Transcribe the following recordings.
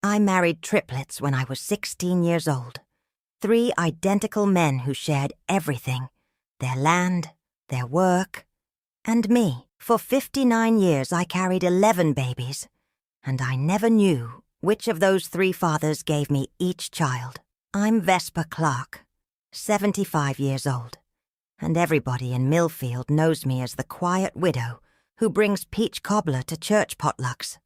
I married triplets when I was 16 years old. 3 identical men who shared everything: their land, their work, and me. For 59 years I carried 11 babies, and I never knew which of those 3 fathers gave me each child. I'm Vesper Clark, 75 years old, and everybody in Millfield knows me as the quiet widow who brings peach cobbler to church potlucks.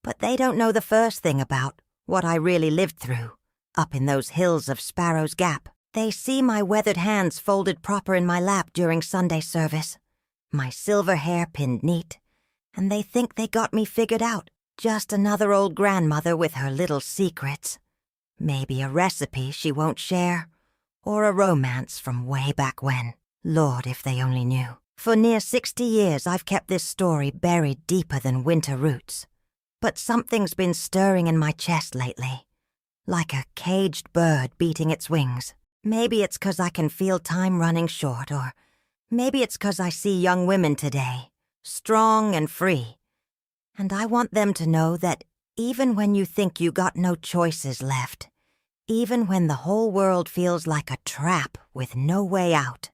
But they don't know the first thing about what I really lived through up in those hills of Sparrow's Gap. They see my weathered hands folded proper in my lap during Sunday service, my silver hair pinned neat, and they think they got me figured out. Just another old grandmother with her little secrets. Maybe a recipe she won't share, or a romance from way back when. Lord, if they only knew. For near 60 years I've kept this story buried deeper than winter roots. But something's been stirring in my chest lately, like a caged bird beating its wings. Maybe it's 'cause I can feel time running short, or maybe it's 'cause I see young women today, strong and free. And I want them to know that even when you think you got no choices left, even when the whole world feels like a trap with no way out,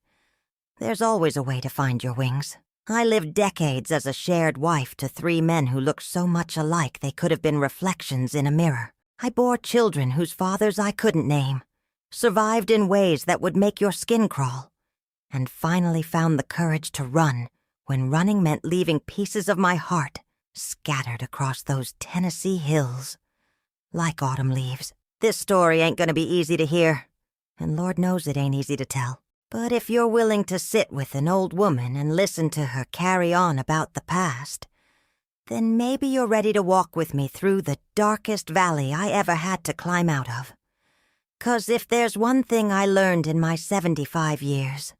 there's always a way to find your wings. I lived decades as a shared wife to 3 men who looked so much alike they could have been reflections in a mirror. I bore children whose fathers I couldn't name, survived in ways that would make your skin crawl, and finally found the courage to run when running meant leaving pieces of my heart scattered across those Tennessee hills like autumn leaves. This story ain't gonna be easy to hear, and Lord knows it ain't easy to tell. But if you're willing to sit with an old woman and listen to her carry on about the past, then maybe you're ready to walk with me through the darkest valley I ever had to climb out of. 'Cause if there's one thing I learned in my 75 years,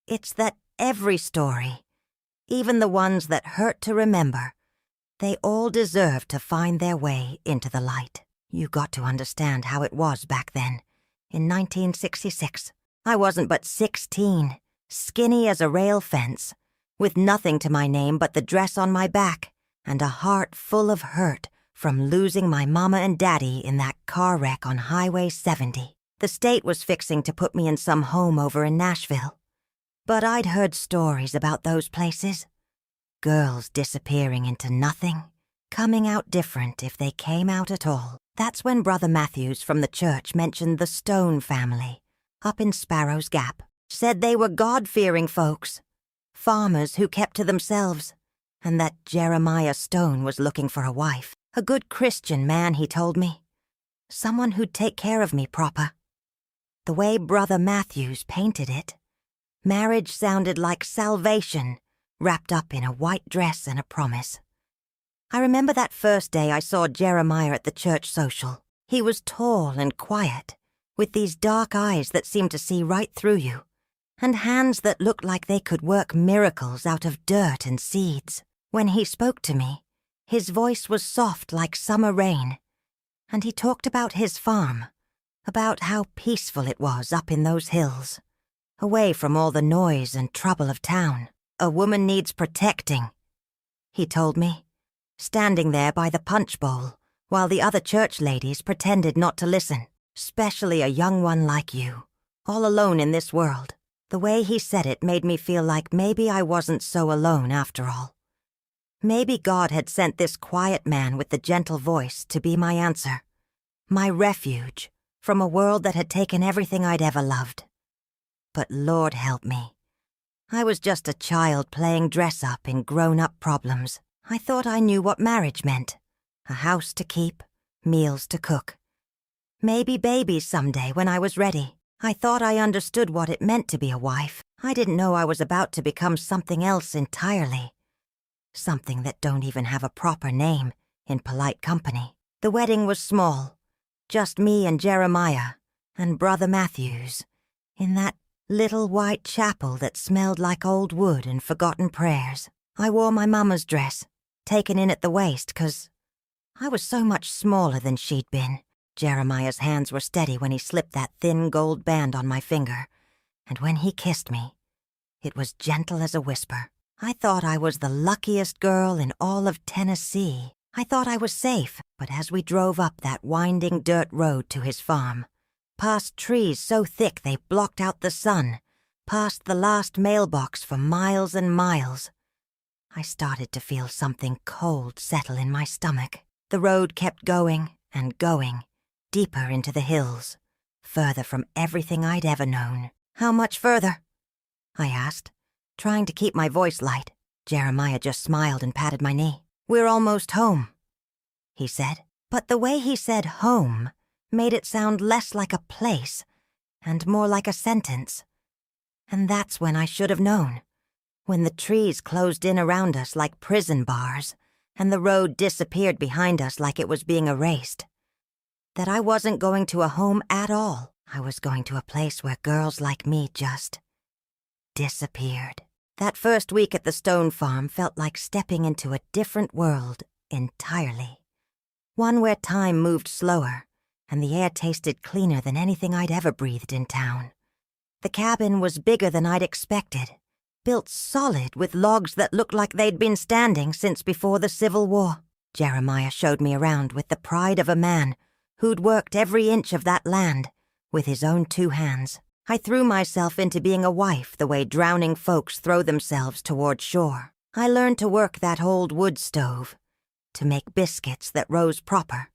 it's that every story, even the ones that hurt to remember, they all deserve to find their way into the light. You got to understand how it was back then, in 1966. I wasn't but 16, skinny as a rail fence, with nothing to my name but the dress on my back, and a heart full of hurt from losing my mama and daddy in that car wreck on Highway 70. The state was fixing to put me in some home over in Nashville. But I'd heard stories about those places. Girls disappearing into nothing, coming out different if they came out at all. That's when Brother Matthews from the church mentioned the Stone family up in Sparrow's Gap. Said they were God-fearing folks, farmers who kept to themselves, and that Jeremiah Stone was looking for a wife. A good Christian man, he told me. Someone who'd take care of me proper. The way Brother Matthews painted it, marriage sounded like salvation wrapped up in a white dress and a promise. I remember that first day I saw Jeremiah at the church social. He was tall and quiet, with these dark eyes that seemed to see right through you, and hands that looked like they could work miracles out of dirt and seeds. When he spoke to me, his voice was soft like summer rain, and he talked about his farm, about how peaceful it was up in those hills, away from all the noise and trouble of town. A woman needs protecting, he told me, standing there by the punch bowl while the other church ladies pretended not to listen. Especially a young one like you, all alone in this world. The way he said it made me feel like maybe I wasn't so alone after all. Maybe God had sent this quiet man with the gentle voice to be my answer, my refuge from a world that had taken everything I'd ever loved. But Lord help me, I was just a child playing dress-up in grown-up problems. I thought I knew what marriage meant, a house to keep, meals to cook. Maybe babies someday when I was ready. I thought I understood what it meant to be a wife. I didn't know I was about to become something else entirely. Something that don't even have a proper name in polite company. The wedding was small, just me and Jeremiah and Brother Matthews, in that little white chapel that smelled like old wood and forgotten prayers. I wore my mama's dress, taken in at the waist 'cause I was so much smaller than she'd been. Jeremiah's hands were steady when he slipped that thin gold band on my finger, and when he kissed me, it was gentle as a whisper. I thought I was the luckiest girl in all of Tennessee. I thought I was safe, but as we drove up that winding dirt road to his farm, past trees so thick they blocked out the sun, past the last mailbox for miles and miles, I started to feel something cold settle in my stomach. The road kept going and going, deeper into the hills, further from everything I'd ever known. "How much further?" I asked, trying to keep my voice light. Jeremiah just smiled and patted my knee. "We're almost home," he said. But the way he said home made it sound less like a place and more like a sentence. And that's when I should have known. When the trees closed in around us like prison bars and the road disappeared behind us like it was being erased. That I wasn't going to a home at all. I was going to a place where girls like me just disappeared. That first week at the Stone Farm felt like stepping into a different world entirely. One where time moved slower and the air tasted cleaner than anything I'd ever breathed in town. The cabin was bigger than I'd expected, built solid with logs that looked like they'd been standing since before the Civil War. Jeremiah showed me around with the pride of a man who'd worked every inch of that land with his own 2 hands. I threw myself into being a wife the way drowning folks throw themselves toward shore. I learned to work that old wood stove, to make biscuits that rose proper,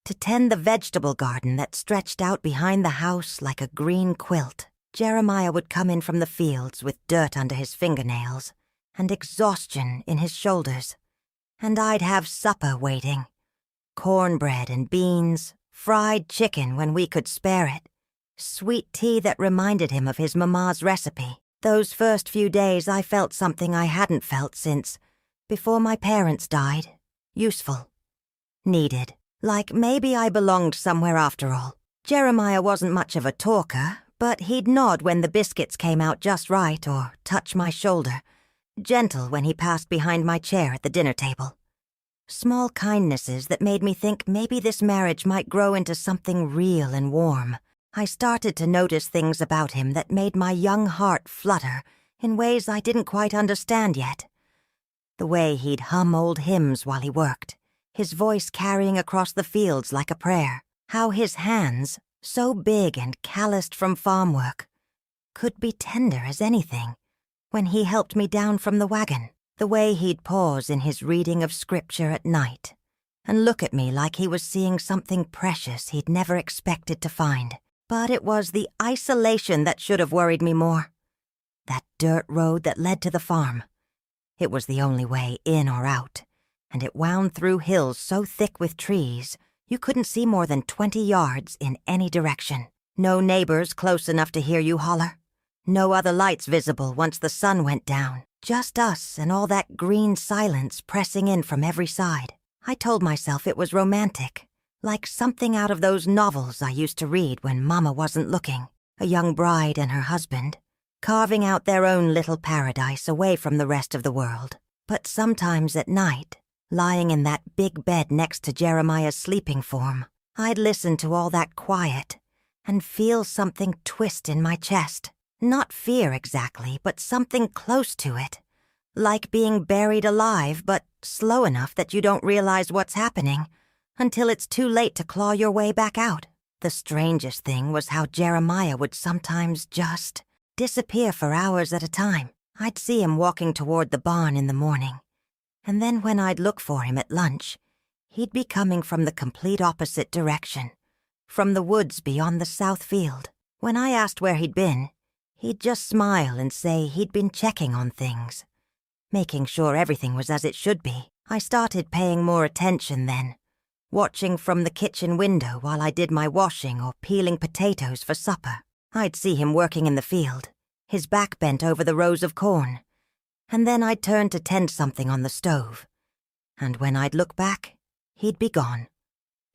to tend the vegetable garden that stretched out behind the house like a green quilt. Jeremiah would come in from the fields with dirt under his fingernails and exhaustion in his shoulders, and I'd have supper waiting. Cornbread and beans, fried chicken when we could spare it, sweet tea that reminded him of his mama's recipe. Those first few days I felt something I hadn't felt since, before my parents died. Useful. Needed. Like maybe I belonged somewhere after all. Jeremiah wasn't much of a talker, but he'd nod when the biscuits came out just right or touch my shoulder, gentle when he passed behind my chair at the dinner table. Small kindnesses that made me think maybe this marriage might grow into something real and warm. I started to notice things about him that made my young heart flutter in ways I didn't quite understand yet. The way he'd hum old hymns while he worked, his voice carrying across the fields like a prayer. How his hands, so big and calloused from farm work, could be tender as anything when he helped me down from the wagon. The way he'd pause in his reading of scripture at night and look at me like he was seeing something precious he'd never expected to find. But it was the isolation that should have worried me more. That dirt road that led to the farm. It was the only way in or out, and it wound through hills so thick with trees you couldn't see more than 20 yards in any direction. No neighbors close enough to hear you holler. No other lights visible once the sun went down. Just us and all that green silence pressing in from every side. I told myself it was romantic, like something out of those novels I used to read when Mama wasn't looking. A young bride and her husband, carving out their own little paradise away from the rest of the world. But sometimes at night, lying in that big bed next to Jeremiah's sleeping form, I'd listen to all that quiet and feel something twist in my chest. Not fear exactly, but something close to it. Like being buried alive, but slow enough that you don't realize what's happening until it's too late to claw your way back out. The strangest thing was how Jeremiah would sometimes just disappear for hours at a time. I'd see him walking toward the barn in the morning, and then when I'd look for him at lunch, he'd be coming from the complete opposite direction, from the woods beyond the south field. When I asked where he'd been, he'd just smile and say he'd been checking on things, making sure everything was as it should be. I started paying more attention then, watching from the kitchen window while I did my washing or peeling potatoes for supper. I'd see him working in the field, his back bent over the rows of corn, and then I'd turn to tend something on the stove. And when I'd look back, he'd be gone.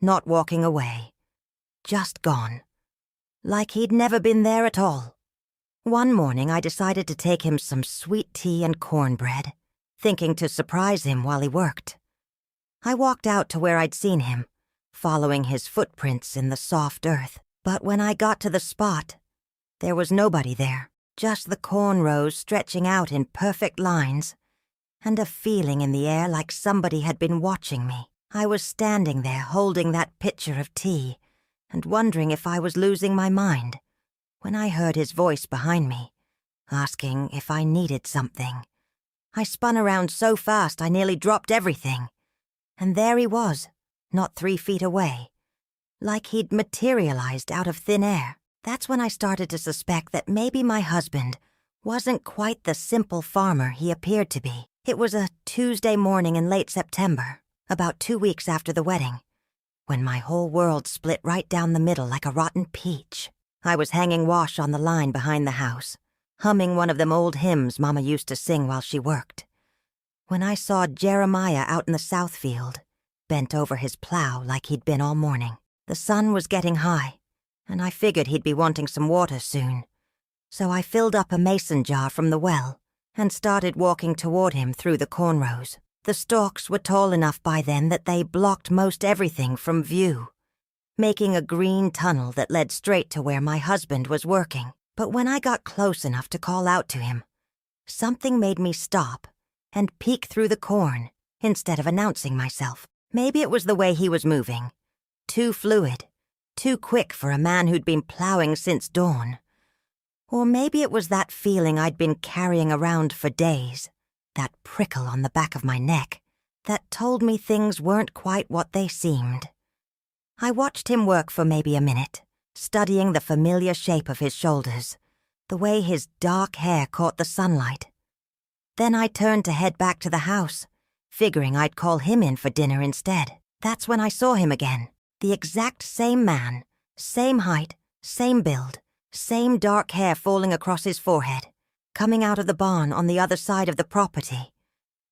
Not walking away. Just gone. Like he'd never been there at all. One morning I decided to take him some sweet tea and cornbread, thinking to surprise him while he worked. I walked out to where I'd seen him, following his footprints in the soft earth. But when I got to the spot, there was nobody there, just the corn rows stretching out in perfect lines, and a feeling in the air like somebody had been watching me. I was standing there holding that pitcher of tea and wondering if I was losing my mind when I heard his voice behind me, asking if I needed something. I spun around so fast I nearly dropped everything. And there he was, not 3 feet away, like he'd materialized out of thin air. That's when I started to suspect that maybe my husband wasn't quite the simple farmer he appeared to be. It was a Tuesday morning in late September, about 2 weeks after the wedding, when my whole world split right down the middle like a rotten peach. I was hanging wash on the line behind the house, humming one of them old hymns Mama used to sing while she worked, when I saw Jeremiah out in the south field, bent over his plow like he'd been all morning. The sun was getting high, and I figured he'd be wanting some water soon. So I filled up a mason jar from the well and started walking toward him through the corn rows. The stalks were tall enough by then that they blocked most everything from view, making a green tunnel that led straight to where my husband was working. But when I got close enough to call out to him, something made me stop and peek through the corn instead of announcing myself. Maybe it was the way he was moving. Too fluid, too quick for a man who'd been plowing since dawn. Or maybe it was that feeling I'd been carrying around for days, that prickle on the back of my neck, that told me things weren't quite what they seemed. I watched him work for maybe a minute, studying the familiar shape of his shoulders, the way his dark hair caught the sunlight. Then I turned to head back to the house, figuring I'd call him in for dinner instead. That's when I saw him again. The exact same man, same height, same build, same dark hair falling across his forehead, coming out of the barn on the other side of the property,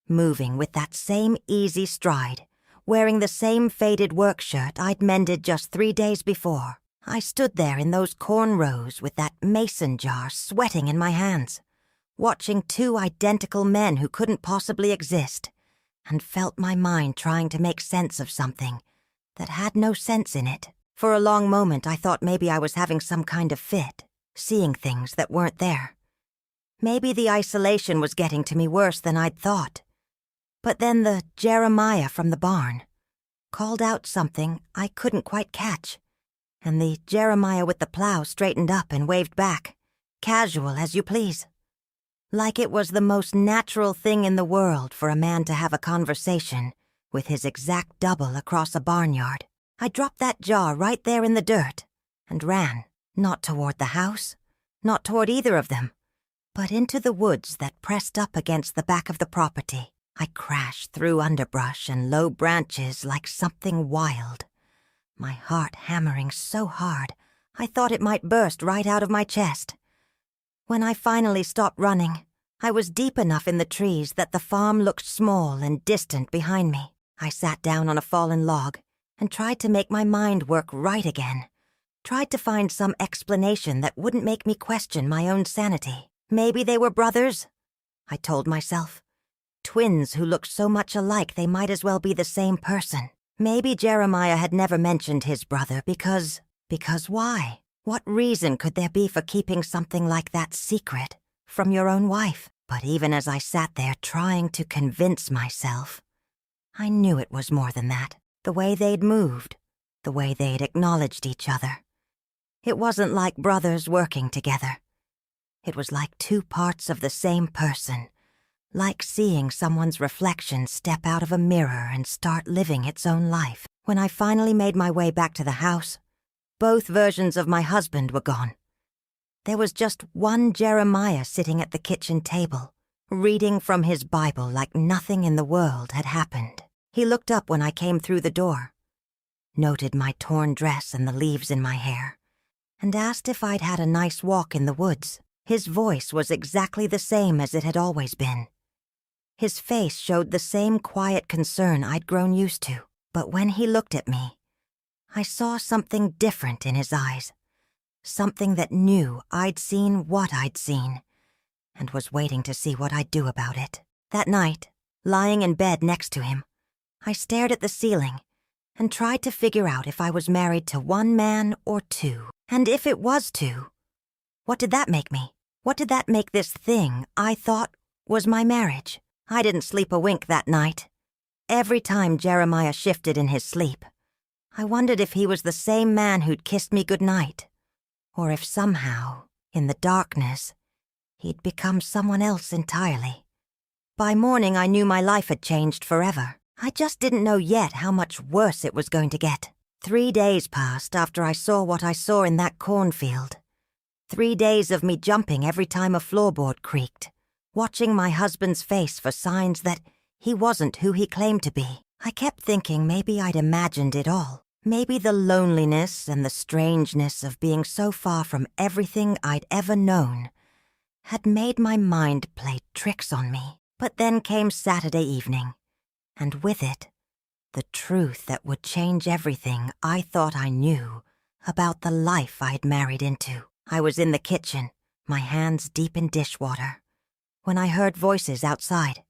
moving with that same easy stride, wearing the same faded work shirt I'd mended just 3 days before. I stood there in those corn rows with that mason jar sweating in my hands, watching 2 identical men who couldn't possibly exist, and felt my mind trying to make sense of something that had no sense in it. For a long moment I thought maybe I was having some kind of fit, seeing things that weren't there. Maybe the isolation was getting to me worse than I'd thought. But then the Jeremiah from the barn called out something I couldn't quite catch, and the Jeremiah with the plow straightened up and waved back, casual as you please. Like it was the most natural thing in the world for a man to have a conversation with his exact double across a barnyard. I dropped that jar right there in the dirt and ran, not toward the house, not toward either of them, but into the woods that pressed up against the back of the property. I crashed through underbrush and low branches like something wild, my heart hammering so hard I thought it might burst right out of my chest. When I finally stopped running, I was deep enough in the trees that the farm looked small and distant behind me. I sat down on a fallen log and tried to make my mind work right again, tried to find some explanation that wouldn't make me question my own sanity. Maybe they were brothers, I told myself. Twins who looked so much alike they might as well be the same person. Maybe Jeremiah had never mentioned his brother because why? What reason could there be for keeping something like that secret from your own wife? But even as I sat there trying to convince myself, I knew it was more than that. The way they'd moved, the way they'd acknowledged each other. It wasn't like brothers working together. It was like 2 parts of the same person, like seeing someone's reflection step out of a mirror and start living its own life. When I finally made my way back to the house, both versions of my husband were gone. There was just one Jeremiah sitting at the kitchen table, reading from his Bible like nothing in the world had happened. He looked up when I came through the door, noted my torn dress and the leaves in my hair, and asked if I'd had a nice walk in the woods. His voice was exactly the same as it had always been. His face showed the same quiet concern I'd grown used to. But when he looked at me, I saw something different in his eyes, something that knew I'd seen what I'd seen, and was waiting to see what I'd do about it. That night, lying in bed next to him, I stared at the ceiling and tried to figure out if I was married to 1 man or 2. And if it was 2, what did that make me? What did that make this thing I thought was my marriage? I didn't sleep a wink that night. Every time Jeremiah shifted in his sleep, I wondered if he was the same man who'd kissed me goodnight, or if somehow, in the darkness, he'd become someone else entirely. By morning, I knew my life had changed forever. I just didn't know yet how much worse it was going to get. 3 days passed after I saw what I saw in that cornfield. 3 days of me jumping every time a floorboard creaked, watching my husband's face for signs that he wasn't who he claimed to be. I kept thinking maybe I'd imagined it all. Maybe the loneliness and the strangeness of being so far from everything I'd ever known had made my mind play tricks on me. But then came Saturday evening, and with it, the truth that would change everything I thought I knew about the life I'd married into. I was in the kitchen, my hands deep in dishwater, when I heard voices outside.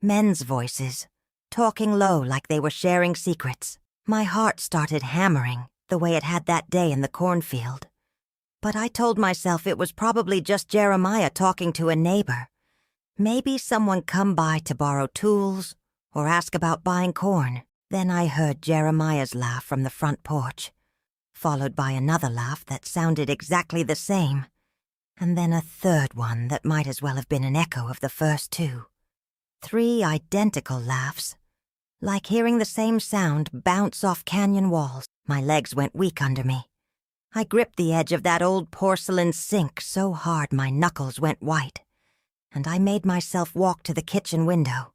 Men's voices, talking low like they were sharing secrets. My heart started hammering the way it had that day in the cornfield. But I told myself it was probably just Jeremiah talking to a neighbor. Maybe someone come by to borrow tools or ask about buying corn. Then I heard Jeremiah's laugh from the front porch, followed by another laugh that sounded exactly the same, and then a third one that might as well have been an echo of the first two. 3 identical laughs, like hearing the same sound bounce off canyon walls. My legs went weak under me. I gripped the edge of that old porcelain sink so hard my knuckles went white, and I made myself walk to the kitchen window,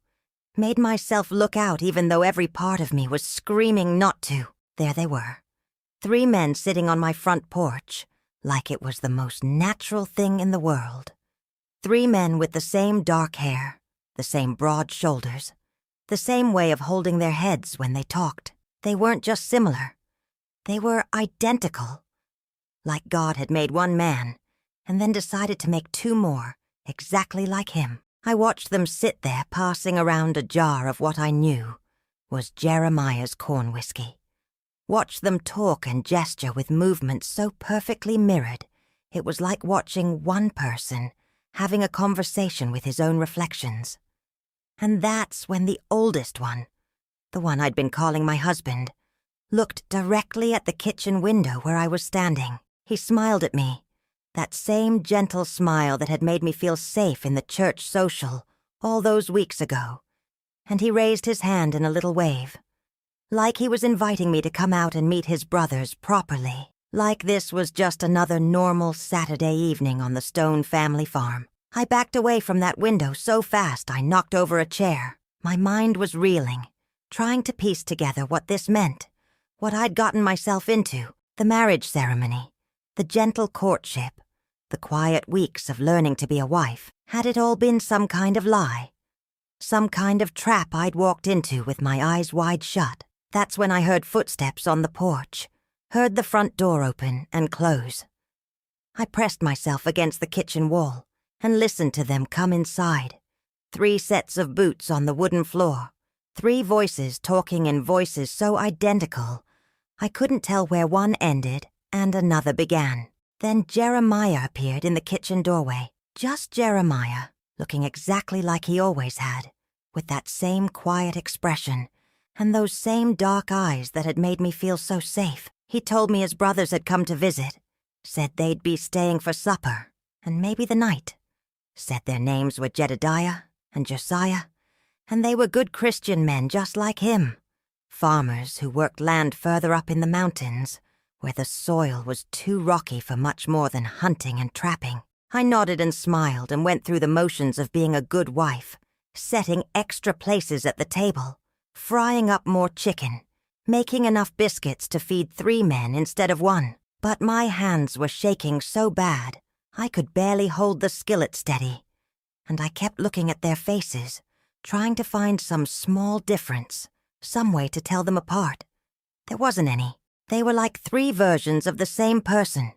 made myself look out even though every part of me was screaming not to. There they were, 3 men sitting on my front porch, like it was the most natural thing in the world. 3 men with the same dark hair, the same broad shoulders, the same way of holding their heads when they talked. They weren't just similar. They were identical. Like God had made one man, and then decided to make 2 more, exactly like him. I watched them sit there passing around a jar of what I knew was Jeremiah's corn whiskey. Watched them talk and gesture with movements so perfectly mirrored, it was like watching one person having a conversation with his own reflections. And that's when the oldest one, the one I'd been calling my husband, looked directly at the kitchen window where I was standing. He smiled at me, that same gentle smile that had made me feel safe in the church social all those weeks ago, and he raised his hand in a little wave, like he was inviting me to come out and meet his brothers properly, like this was just another normal Saturday evening on the Stone family farm. I backed away from that window so fast I knocked over a chair. My mind was reeling, trying to piece together what this meant, what I'd gotten myself into, the marriage ceremony, the gentle courtship, the quiet weeks of learning to be a wife. Had it all been some kind of lie? Some kind of trap I'd walked into with my eyes wide shut? That's when I heard footsteps on the porch, heard the front door open and close. I pressed myself against the kitchen wall and listened to them come inside. 3 sets of boots on the wooden floor, 3 voices talking in voices so identical I couldn't tell where one ended and another began. Then Jeremiah appeared in the kitchen doorway. Just Jeremiah, looking exactly like he always had, with that same quiet expression and those same dark eyes that had made me feel so safe. He told me his brothers had come to visit, said they'd be staying for supper and maybe the night, said their names were Jedediah and Josiah, and they were good Christian men just like him, farmers who worked land further up in the mountains where the soil was too rocky for much more than hunting and trapping. I nodded and smiled and went through the motions of being a good wife, setting extra places at the table, frying up more chicken, making enough biscuits to feed 3 men instead of 1. But my hands were shaking so bad, I could barely hold the skillet steady, and I kept looking at their faces, trying to find some small difference, some way to tell them apart. There wasn't any. They were like 3 versions of the same person,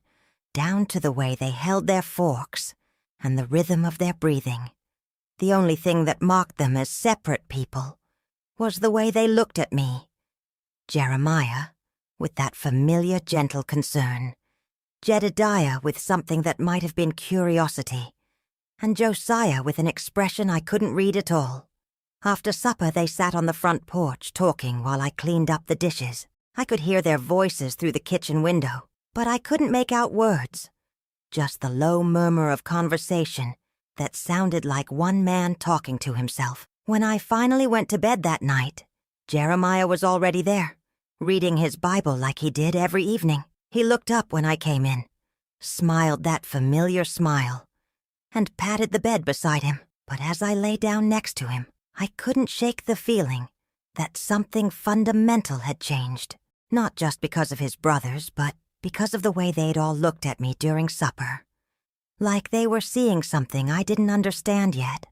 down to the way they held their forks and the rhythm of their breathing. The only thing that marked them as separate people was the way they looked at me. Jeremiah, with that familiar gentle concern, Jedediah with something that might have been curiosity, and Josiah with an expression I couldn't read at all. After supper, they sat on the front porch talking while I cleaned up the dishes. I could hear their voices through the kitchen window, but I couldn't make out words. Just the low murmur of conversation that sounded like one man talking to himself. When I finally went to bed that night, Jeremiah was already there, reading his Bible like he did every evening. He looked up when I came in, smiled that familiar smile, and patted the bed beside him. But as I lay down next to him, I couldn't shake the feeling that something fundamental had changed. Not just because of his brothers, but because of the way they'd all looked at me during supper. Like they were seeing something I didn't understand yet.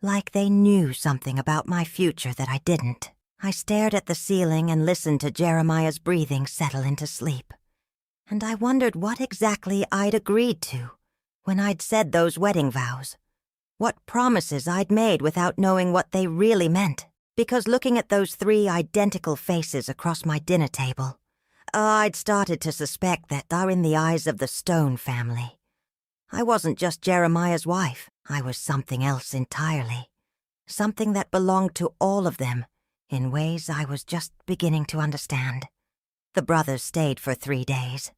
Like they knew something about my future that I didn't. I stared at the ceiling and listened to Jeremiah's breathing settle into sleep. And I wondered what exactly I'd agreed to when I'd said those wedding vows. What promises I'd made without knowing what they really meant. Because looking at those 3 identical faces across my dinner table, I'd started to suspect that they're in the eyes of the Stone family. I wasn't just Jeremiah's wife. I was something else entirely. Something that belonged to all of them in ways I was just beginning to understand. The brothers stayed for 3 days,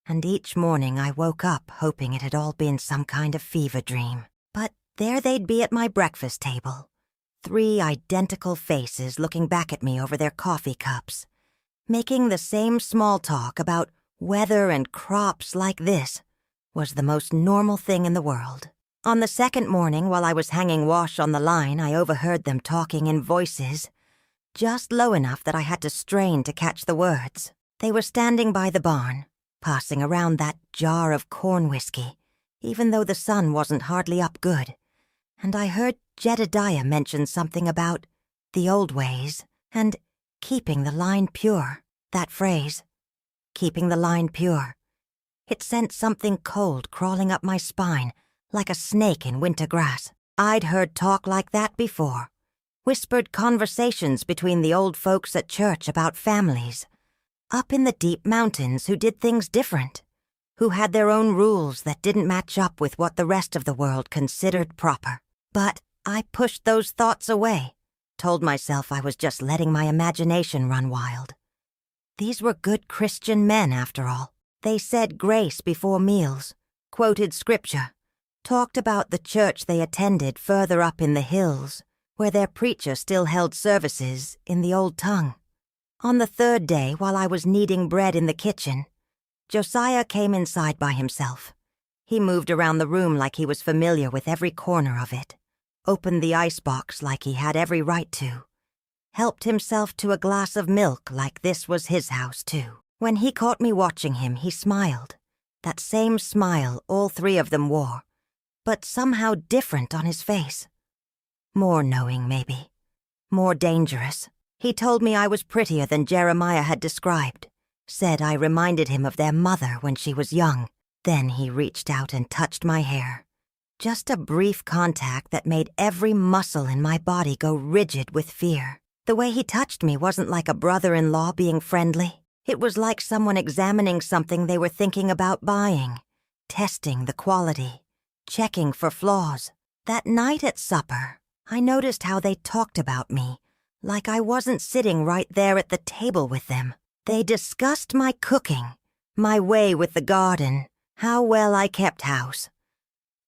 and each morning I woke up hoping it had all been some kind of fever dream. But there they'd be at my breakfast table, 3 identical faces looking back at me over their coffee cups, making the same small talk about weather and crops like this was the most normal thing in the world. On the second morning, while I was hanging wash on the line, I overheard them talking in voices just low enough that I had to strain to catch the words. They were standing by the barn, passing around that jar of corn whiskey, even though the sun wasn't hardly up good. And I heard Jedediah mention something about the old ways and keeping the line pure. That phrase, keeping the line pure. It sent something cold crawling up my spine like a snake in winter grass. I'd heard talk like that before. Whispered conversations between the old folks at church about families, up in the deep mountains who did things different, who had their own rules that didn't match up with what the rest of the world considered proper. But I pushed those thoughts away, told myself I was just letting my imagination run wild. These were good Christian men, after all. They said grace before meals, quoted scripture, talked about the church they attended further up in the hills, where their preacher still held services in the old tongue. On the 3rd day, while I was kneading bread in the kitchen, Josiah came inside by himself. He moved around the room like he was familiar with every corner of it, opened the icebox like he had every right to, helped himself to a glass of milk like this was his house too. When he caught me watching him, he smiled, that same smile all 3 of them wore, but somehow different on his face. More knowing, maybe. More dangerous. He told me I was prettier than Jeremiah had described, said I reminded him of their mother when she was young. Then he reached out and touched my hair. Just a brief contact that made every muscle in my body go rigid with fear. The way he touched me wasn't like a brother-in-law being friendly. It was like someone examining something they were thinking about buying, testing the quality, checking for flaws. That night at supper, I noticed how they talked about me, like I wasn't sitting right there at the table with them. They discussed my cooking, my way with the garden, how well I kept house.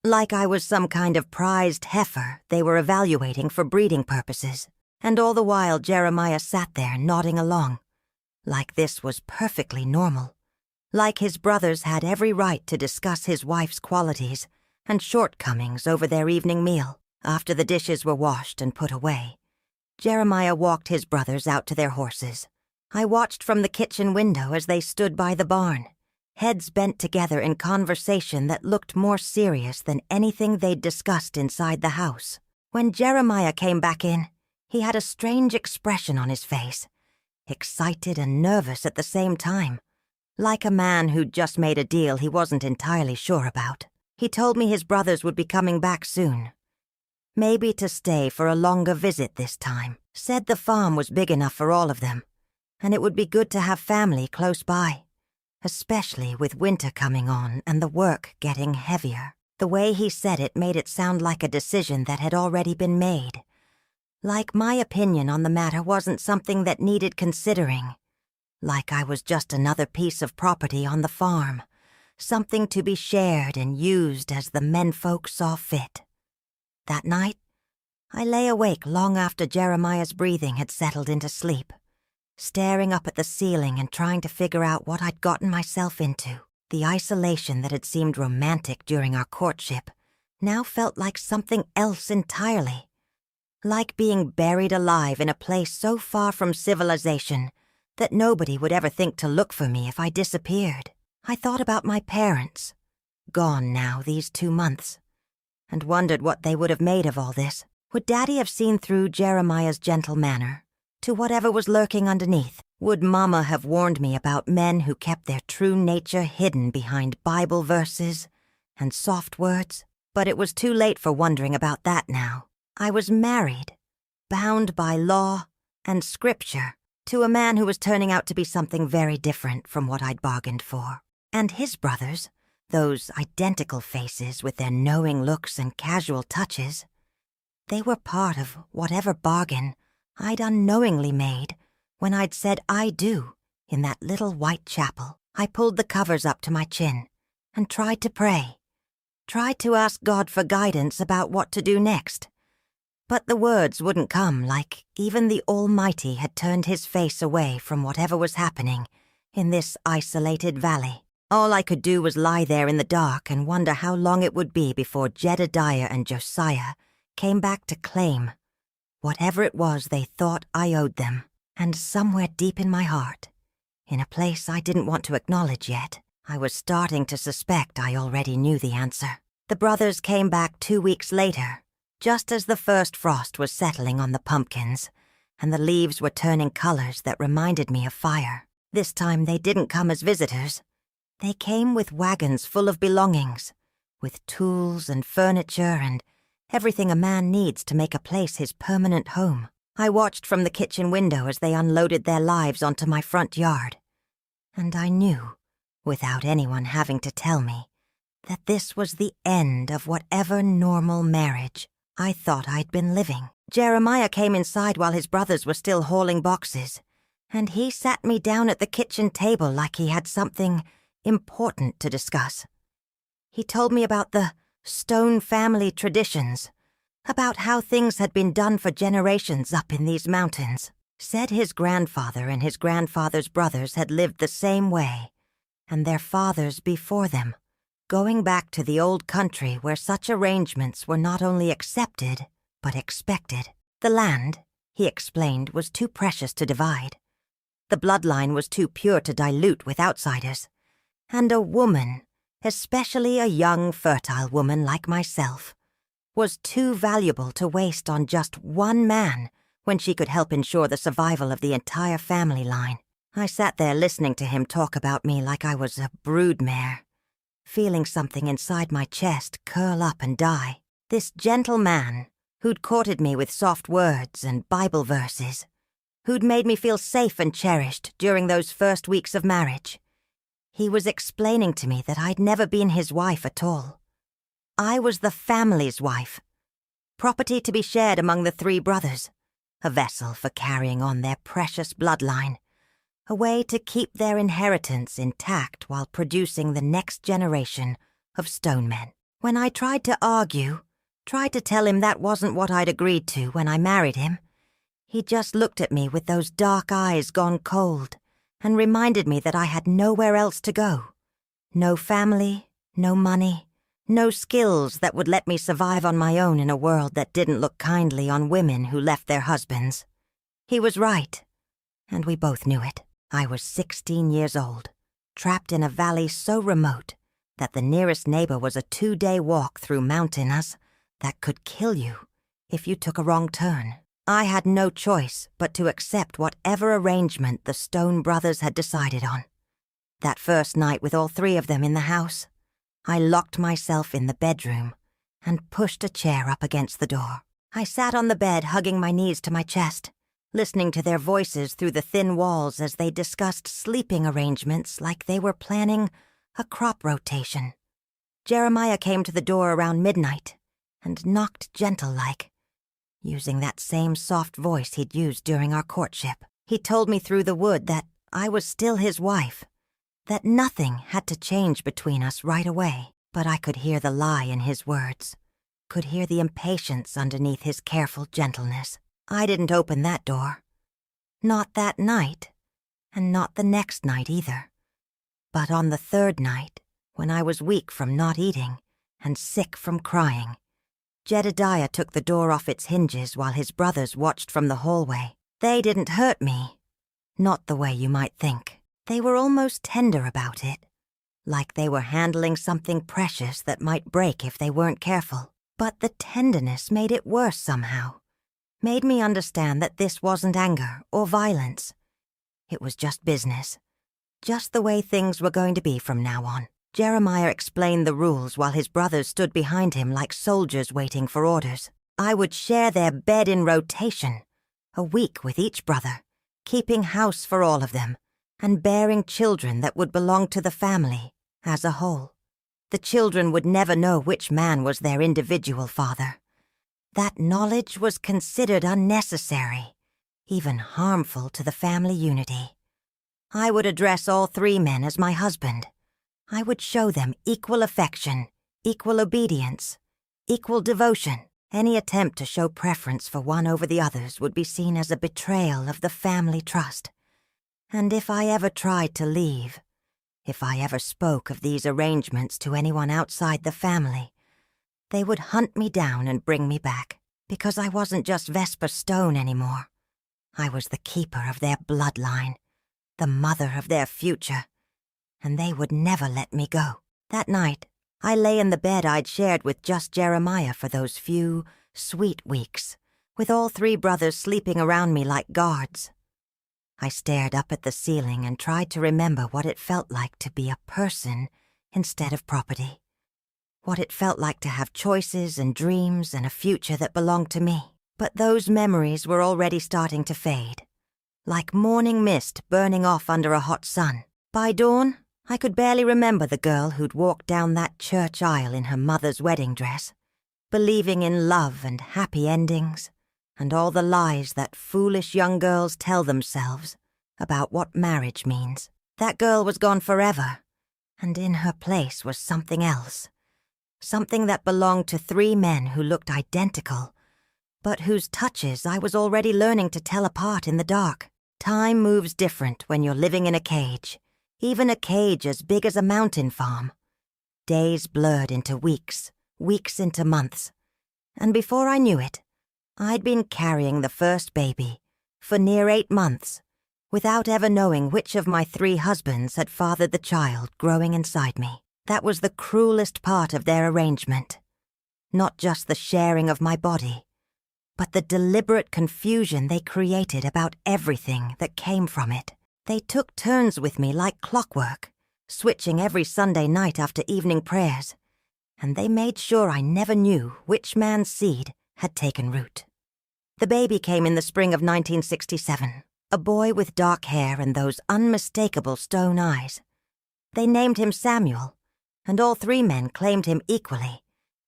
Like I was some kind of prized heifer they were evaluating for breeding purposes. And all the while Jeremiah sat there nodding along, like this was perfectly normal. Like his brothers had every right to discuss his wife's qualities and shortcomings over their evening meal. After the dishes were washed and put away, Jeremiah walked his brothers out to their horses. I watched from the kitchen window as they stood by the barn, heads bent together in conversation that looked more serious than anything they'd discussed inside the house. When Jeremiah came back in, he had a strange expression on his face, excited and nervous at the same time, like a man who'd just made a deal he wasn't entirely sure about. He told me his brothers would be coming back soon. Maybe to stay for a longer visit this time. Said the farm was big enough for all of them, and it would be good to have family close by, especially with winter coming on and the work getting heavier. The way he said it made it sound like a decision that had already been made, Like my opinion on the matter wasn't something that needed considering. Like I was just another piece of property on the farm, something to be shared and used as the menfolk saw fit. That night, I lay awake long after Jeremiah's breathing had settled into sleep, staring up at the ceiling and trying to figure out what I'd gotten myself into. The isolation that had seemed romantic during our courtship now felt like something else entirely. Like being buried alive in a place so far from civilization that nobody would ever think to look for me if I disappeared. I thought about my parents, gone now these 2 months, and wondered what they would have made of all this. Would Daddy have seen through Jeremiah's gentle manner to whatever was lurking underneath? Would Mama have warned me about men who kept their true nature hidden behind Bible verses and soft words? But it was too late for wondering about that now. I was married, bound by law and scripture, to a man who was turning out to be something very different from what I'd bargained for. And his brothers, those identical faces with their knowing looks and casual touches, they were part of whatever bargain I'd unknowingly made when I'd said I do in that little white chapel. I pulled the covers up to my chin and tried to pray, tried to ask God for guidance about what to do next. But the words wouldn't come, like even the Almighty had turned his face away from whatever was happening in this isolated valley. All I could do was lie there in the dark and wonder how long it would be before Jedediah and Josiah came back to claim whatever it was they thought I owed them. And somewhere deep in my heart, in a place I didn't want to acknowledge yet, I was starting to suspect I already knew the answer. The brothers came back 2 weeks later, just as the first frost was settling on the pumpkins, and the leaves were turning colors that reminded me of fire. This time they didn't come as visitors. They came with wagons full of belongings, with tools and furniture and everything a man needs to make a place his permanent home. I watched from the kitchen window as they unloaded their lives onto my front yard, and I knew, without anyone having to tell me, that this was the end of whatever normal marriage I thought I'd been living. Jeremiah came inside while his brothers were still hauling boxes, and he sat me down at the kitchen table like he had something important to discuss. He told me about the Stone family traditions, about how things had been done for generations up in these mountains. Said his grandfather and his grandfather's brothers had lived the same way, and their fathers before them, going back to the old country where such arrangements were not only accepted, but expected. The land, he explained, was too precious to divide. The bloodline was too pure to dilute with outsiders. And a woman, especially a young, fertile woman like myself, was too valuable to waste on just one man when she could help ensure the survival of the entire family line. I sat there listening to him talk about me like I was a broodmare, feeling something inside my chest curl up and die. This gentle man, who'd courted me with soft words and Bible verses, who'd made me feel safe and cherished during those first weeks of marriage, he was explaining to me that I'd never been his wife at all. I was the family's wife, property to be shared among the 3 brothers, a vessel for carrying on their precious bloodline, a way to keep their inheritance intact while producing the next generation of stone men. When I tried to argue, tried to tell him that wasn't what I'd agreed to when I married him, he just looked at me with those dark eyes gone cold and reminded me that I had nowhere else to go. No family, no money, no skills that would let me survive on my own in a world that didn't look kindly on women who left their husbands. He was right, and we both knew it. I was 16 years old, trapped in a valley so remote that the nearest neighbor was a 2-day walk through mountains that could kill you if you took a wrong turn. I had no choice but to accept whatever arrangement the Stone brothers had decided on. That first night with all 3 of them in the house, I locked myself in the bedroom and pushed a chair up against the door. I sat on the bed hugging my knees to my chest, listening to their voices through the thin walls as they discussed sleeping arrangements like they were planning a crop rotation. Jeremiah came to the door around midnight and knocked gentle-like. using that same soft voice he'd used during our courtship. He told me through the wood that I was still his wife, that nothing had to change between us right away. But I could hear the lie in his words, could hear the impatience underneath his careful gentleness. I didn't open that door. Not that night, and not the next night either. But on the third night, when I was weak from not eating and sick from crying, Jedediah took the door off its hinges while his brothers watched from the hallway. They didn't hurt me. Not the way you might think. They were almost tender about it, like they were handling something precious that might break if they weren't careful. But the tenderness made it worse somehow, made me understand that this wasn't anger or violence. It was just business, just the way things were going to be from now on. Jeremiah explained the rules while his brothers stood behind him like soldiers waiting for orders. I would share their bed in rotation, a week with each brother, keeping house for all of them, and bearing children that would belong to the family as a whole. The children would never know which man was their individual father. That knowledge was considered unnecessary, even harmful to the family unity. I would address all three men as my husband. I would show them equal affection, equal obedience, equal devotion. Any attempt to show preference for one over the others would be seen as a betrayal of the family trust. And if I ever tried to leave, if I ever spoke of these arrangements to anyone outside the family, they would hunt me down and bring me back, because I wasn't just Vesper Stone anymore. I was the keeper of their bloodline, the mother of their future, and they would never let me go. That night, I lay in the bed I'd shared with just Jeremiah for those few, sweet weeks, with all three brothers sleeping around me like guards. I stared up at the ceiling and tried to remember what it felt like to be a person instead of property, what it felt like to have choices and dreams and a future that belonged to me. But those memories were already starting to fade, like morning mist burning off under a hot sun. By dawn, I could barely remember the girl who'd walked down that church aisle in her mother's wedding dress, believing in love and happy endings, and all the lies that foolish young girls tell themselves about what marriage means. That girl was gone forever, and in her place was something else, something that belonged to three men who looked identical, but whose touches I was already learning to tell apart in the dark. Time moves different when you're living in a cage, even a cage as big as a mountain farm. Days blurred into weeks, weeks into months, and before I knew it, I'd been carrying the first baby for near 8 months, without ever knowing which of my 3 husbands had fathered the child growing inside me. That was the cruelest part of their arrangement. Not just the sharing of my body, but the deliberate confusion they created about everything that came from it. They took turns with me like clockwork, switching every Sunday night after evening prayers, and they made sure I never knew which man's seed had taken root. The baby came in the spring of 1967, a boy with dark hair and those unmistakable stone eyes. They named him Samuel, and all 3 men claimed him equally,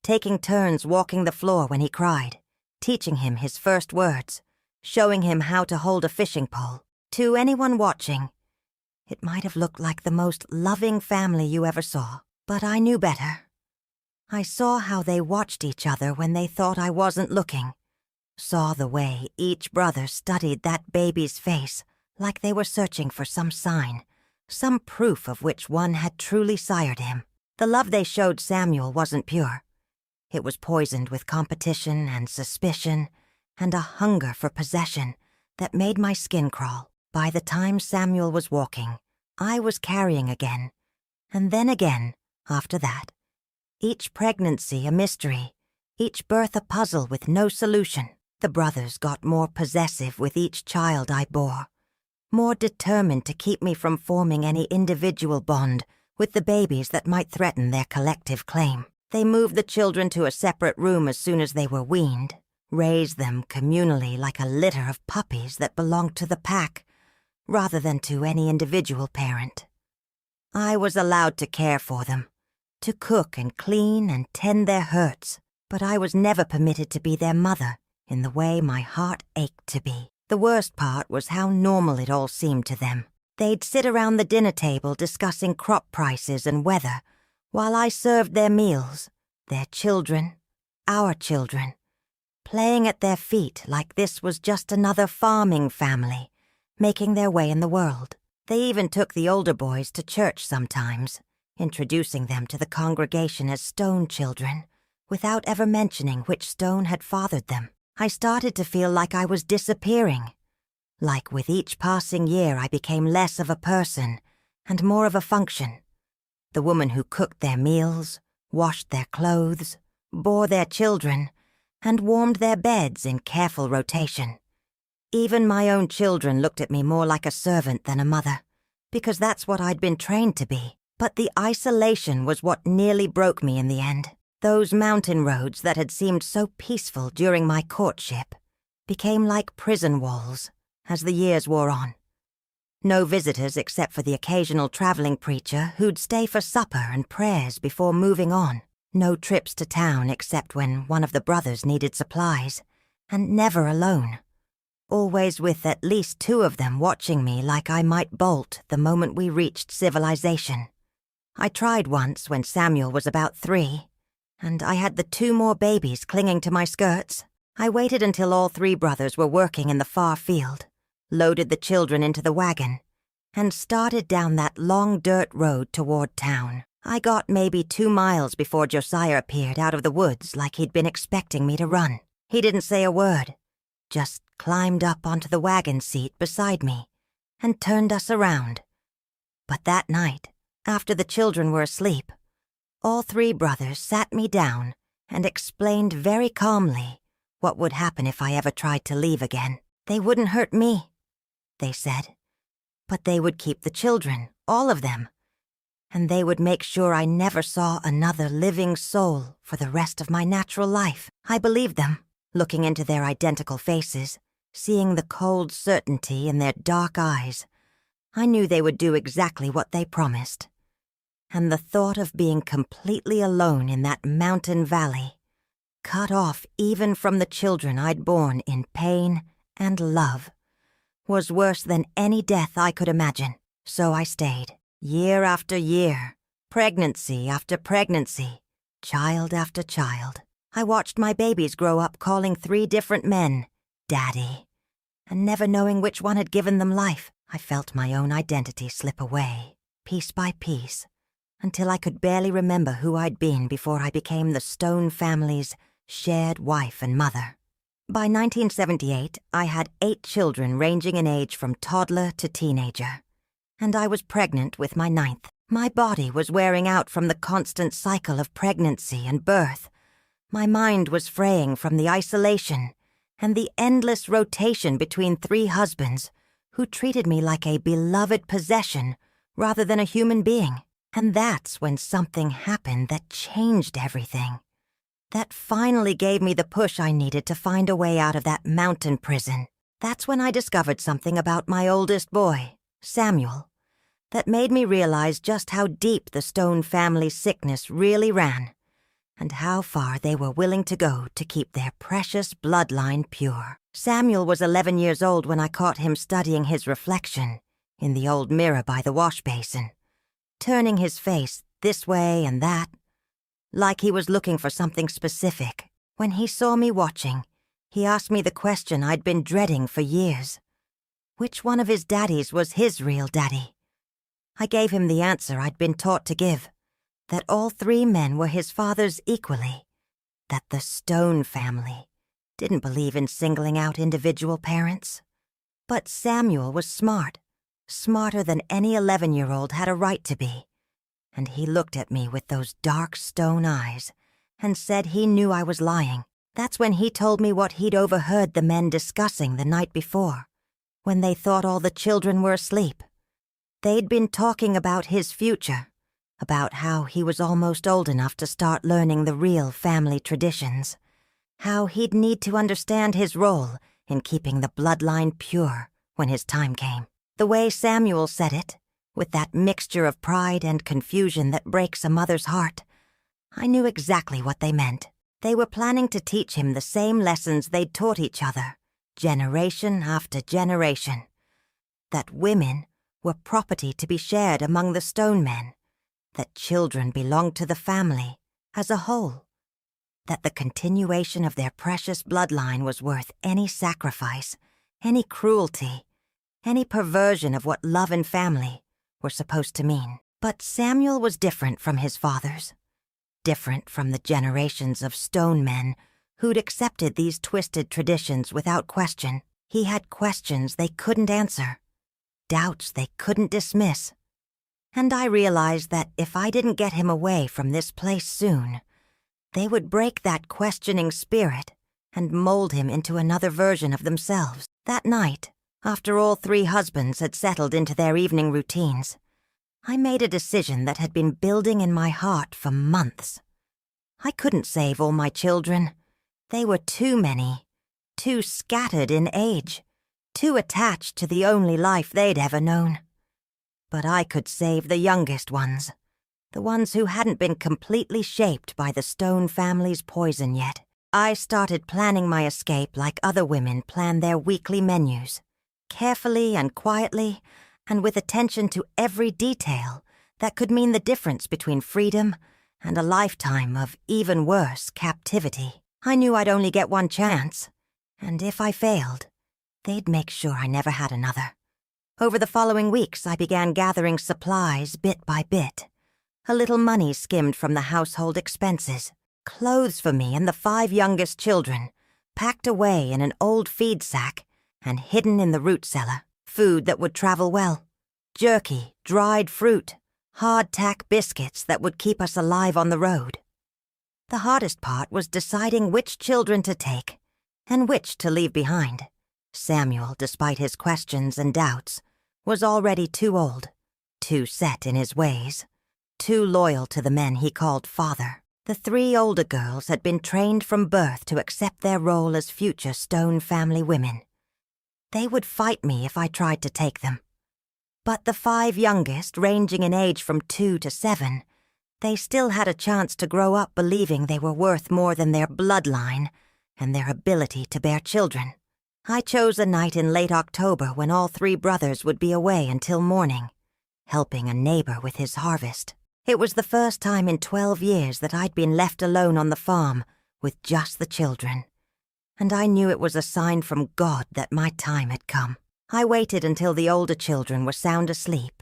taking turns walking the floor when he cried, teaching him his first words, showing him how to hold a fishing pole. To anyone watching, it might have looked like the most loving family you ever saw, but I knew better. I saw how they watched each other when they thought I wasn't looking, saw the way each brother studied that baby's face like they were searching for some sign, some proof of which one had truly sired him. The love they showed Samuel wasn't pure. It was poisoned with competition and suspicion and a hunger for possession that made my skin crawl. By the time Samuel was walking, I was carrying again, and then again after that. Each pregnancy a mystery, each birth a puzzle with no solution. The brothers got more possessive with each child I bore, more determined to keep me from forming any individual bond with the babies that might threaten their collective claim. They moved the children to a separate room as soon as they were weaned, raised them communally like a litter of puppies that belonged to the pack, rather than to any individual parent. I was allowed to care for them, to cook and clean and tend their hurts, but I was never permitted to be their mother in the way my heart ached to be. The worst part was how normal it all seemed to them. They'd sit around the dinner table discussing crop prices and weather, while I served their meals, their children, our children, playing at their feet like this was just another farming family, making their way in the world. They even took the older boys to church sometimes, introducing them to the congregation as Stone children, without ever mentioning which Stone had fathered them. I started to feel like I was disappearing. Like with each passing year I became less of a person and more of a function. The woman who cooked their meals, washed their clothes, bore their children, and warmed their beds in careful rotation. Even my own children looked at me more like a servant than a mother, because that's what I'd been trained to be. But the isolation was what nearly broke me in the end. Those mountain roads that had seemed so peaceful during my courtship became like prison walls as the years wore on. No visitors except for the occasional traveling preacher who'd stay for supper and prayers before moving on. No trips to town except when one of the brothers needed supplies, and never alone. Always with at least two of them watching me like I might bolt the moment we reached civilization. I tried once when Samuel was about 3, and I had the 2 more babies clinging to my skirts. I waited until all 3 brothers were working in the far field, loaded the children into the wagon, and started down that long dirt road toward town. I got maybe 2 miles before Josiah appeared out of the woods like he'd been expecting me to run. He didn't say a word, just climbed up onto the wagon seat beside me and turned us around. But that night, after the children were asleep, all 3 brothers sat me down and explained very calmly what would happen if I ever tried to leave again. They wouldn't hurt me, they said, but they would keep the children, all of them, and they would make sure I never saw another living soul for the rest of my natural life. I believed them, looking into their identical faces, seeing the cold certainty in their dark eyes. I knew they would do exactly what they promised. And the thought of being completely alone in that mountain valley, cut off even from the children I'd borne in pain and love, was worse than any death I could imagine. So I stayed, year after year, pregnancy after pregnancy, child after child. I watched my babies grow up calling 3 different men Daddy, and never knowing which one had given them life. I felt my own identity slip away, piece by piece, until I could barely remember who I'd been before I became the Stone family's shared wife and mother. By 1978, I had 8 children ranging in age from toddler to teenager, and I was pregnant with my 9th. My body was wearing out from the constant cycle of pregnancy and birth. My mind was fraying from the isolation and the endless rotation between 3 husbands who treated me like a beloved possession rather than a human being. And that's when something happened that changed everything. That finally gave me the push I needed to find a way out of that mountain prison. That's when I discovered something about my oldest boy, Samuel, that made me realize just how deep the Stone family's sickness really ran, and how far they were willing to go to keep their precious bloodline pure. Samuel was 11 years old when I caught him studying his reflection in the old mirror by the wash basin, turning his face this way and that, like he was looking for something specific. When he saw me watching, he asked me the question I'd been dreading for years. Which one of his daddies was his real daddy? I gave him the answer I'd been taught to give, that all 3 men were his fathers equally, that the Stone family didn't believe in singling out individual parents. But Samuel was smart, smarter than any 11-year-old had a right to be, and he looked at me with those dark stone eyes and said he knew I was lying. That's when he told me what he'd overheard the men discussing the night before, when they thought all the children were asleep. They'd been talking about his future, about how he was almost old enough to start learning the real family traditions, how he'd need to understand his role in keeping the bloodline pure when his time came. The way Samuel said it, with that mixture of pride and confusion that breaks a mother's heart, I knew exactly what they meant. They were planning to teach him the same lessons they'd taught each other, generation after generation. That women were property to be shared among the stone men, that children belonged to the family as a whole, that the continuation of their precious bloodline was worth any sacrifice, any cruelty, any perversion of what love and family were supposed to mean. But Samuel was different from his fathers, different from the generations of stone men who'd accepted these twisted traditions without question. He had questions they couldn't answer, doubts they couldn't dismiss. And I realized that if I didn't get him away from this place soon, they would break that questioning spirit and mold him into another version of themselves. That night, after all three husbands had settled into their evening routines, I made a decision that had been building in my heart for months. I couldn't save all my children. They were too many, too scattered in age, too attached to the only life they'd ever known. But I could save the youngest ones, the ones who hadn't been completely shaped by the Stone family's poison yet. I started planning my escape like other women plan their weekly menus, carefully and quietly, and with attention to every detail that could mean the difference between freedom and a lifetime of even worse captivity. I knew I'd only get one chance, and if I failed, they'd make sure I never had another. Over the following weeks, I began gathering supplies bit by bit. A little money skimmed from the household expenses, clothes for me and the 5 youngest children, packed away in an old feed sack and hidden in the root cellar. Food that would travel well, jerky, dried fruit, hardtack biscuits that would keep us alive on the road. The hardest part was deciding which children to take and which to leave behind. Samuel, despite his questions and doubts, was already too old, too set in his ways, too loyal to the men he called father. The 3 older girls had been trained from birth to accept their role as future Stone family women. They would fight me if I tried to take them. But the 5 youngest, ranging in age from 2 to 7, they still had a chance to grow up believing they were worth more than their bloodline and their ability to bear children. I chose a night in late October when all 3 brothers would be away until morning, helping a neighbor with his harvest. It was the first time in 12 years that I'd been left alone on the farm with just the children. And I knew it was a sign from God that my time had come. I waited until the older children were sound asleep,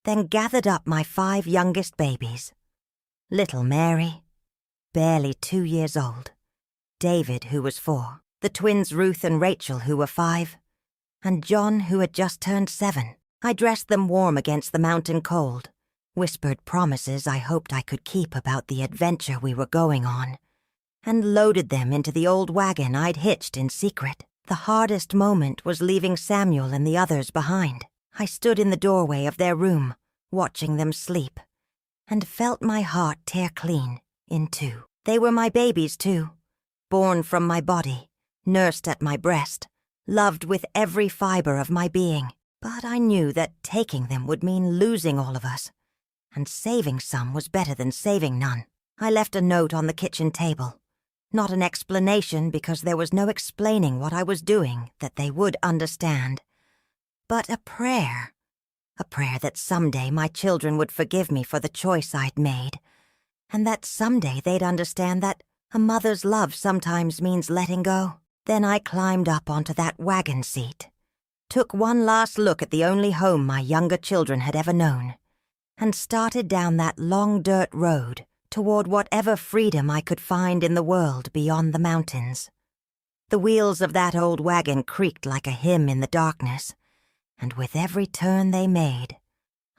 then gathered up my 5 youngest babies. Little Mary, barely 2 years old, David, who was 4, the twins Ruth and Rachel, who were 5, and John, who had just turned 7. I dressed them warm against the mountain cold, whispered promises I hoped I could keep about the adventure we were going on, and loaded them into the old wagon I'd hitched in secret. The hardest moment was leaving Samuel and the others behind. I stood in the doorway of their room, watching them sleep, and felt my heart tear clean in 2. They were my babies, too, born from my body, nursed at my breast, loved with every fiber of my being. But I knew that taking them would mean losing all of us, and saving some was better than saving none. I left a note on the kitchen table. Not an explanation, because there was no explaining what I was doing that they would understand, but a prayer that someday my children would forgive me for the choice I'd made, and that someday they'd understand that a mother's love sometimes means letting go. Then I climbed up onto that wagon seat, took one last look at the only home my younger children had ever known, and started down that long dirt road toward whatever freedom I could find in the world beyond the mountains. The wheels of that old wagon creaked like a hymn in the darkness, and with every turn they made,